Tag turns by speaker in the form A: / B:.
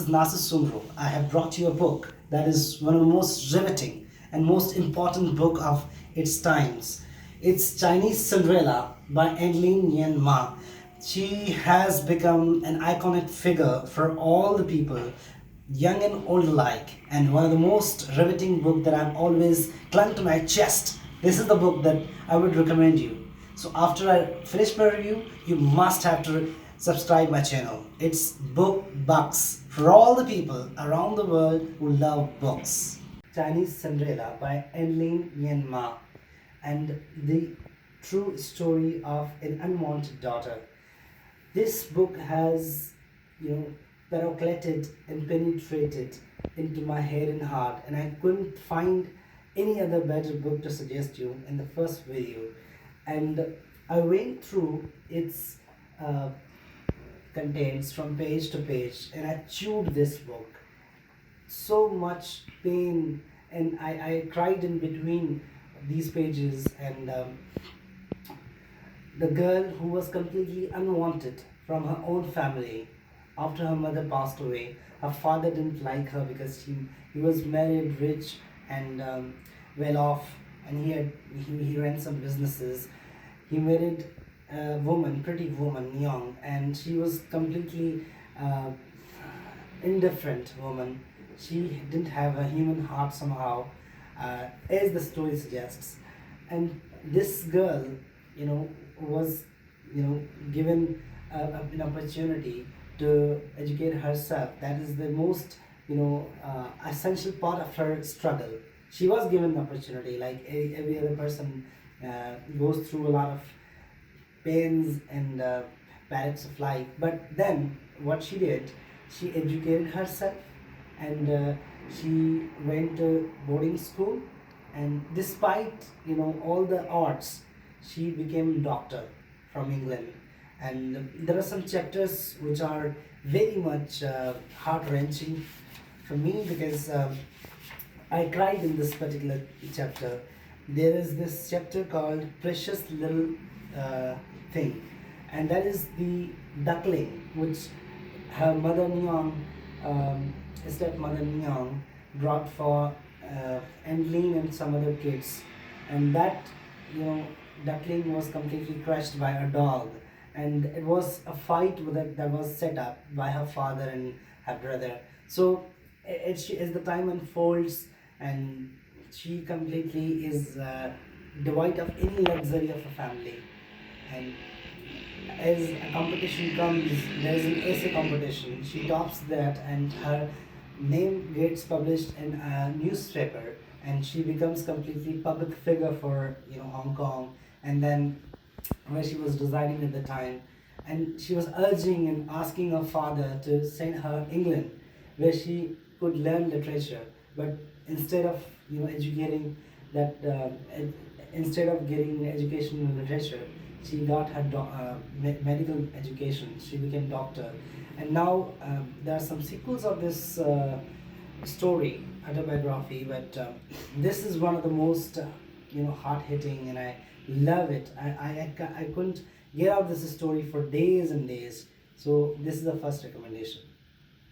A: is Nasir Soomro. I have brought you a book that is one of the most riveting and most important book of its times. It's Chinese Cinderella by Adeline Yan. She has become an iconic figure for all the people, young and old alike, and one of the most riveting book that I've always clung to my chest. This is the book that I would recommend you. So after I finish my review, you must have to subscribe my channel. It's Book Bucks for all the people around the world who love books. Chinese Cinderella by Adeline Yan, and the true story of an unwanted daughter. This book has, percolated and penetrated into my head and heart, and I couldn't find any other better book to suggest you in the first video. And I went through its contents from page to page, and I chewed this book. So much pain, and I cried in between these pages. And the girl who was completely unwanted from her own family after her mother passed away. Her father didn't like her because he was married, rich, and well off, and he ran some businesses. He married a woman, pretty woman, young, and she was completely indifferent woman. She didn't have a human heart somehow, as the story suggests. And this girl, was, given an opportunity to educate herself. That is the most, essential part of her struggle. She was given the opportunity, like every other person goes through a lot of pains and barracks of life. But then what she did, she educated herself, and she went to boarding school, and despite all the odds, she became doctor from England. And there are some chapters which are very much heart-wrenching for me, because I cried in this particular chapter. There is this chapter called Precious Little Thing, and that is the duckling which her mother Nyong, stepmother Nyong, brought for Adeline and some other kids. And that duckling was completely crushed by a dog, and it was a fight that was set up by her father and her brother. So as the time unfolds, and she completely is devoid of any luxury of a family. And as a competition comes, there is an essay competition. She tops that, and her name gets published in a newspaper, and she becomes completely public figure for Hong Kong, and then where she was residing at the time. And she was urging and asking her father to send her England, where she could learn literature. But instead of educating that, instead of getting education in literature, she got her medical education. She became doctor, and now there are some sequels of this story, autobiography. But this is one of the most hard hitting, and I love it. I couldn't get out this story for days and days. So this is the first recommendation.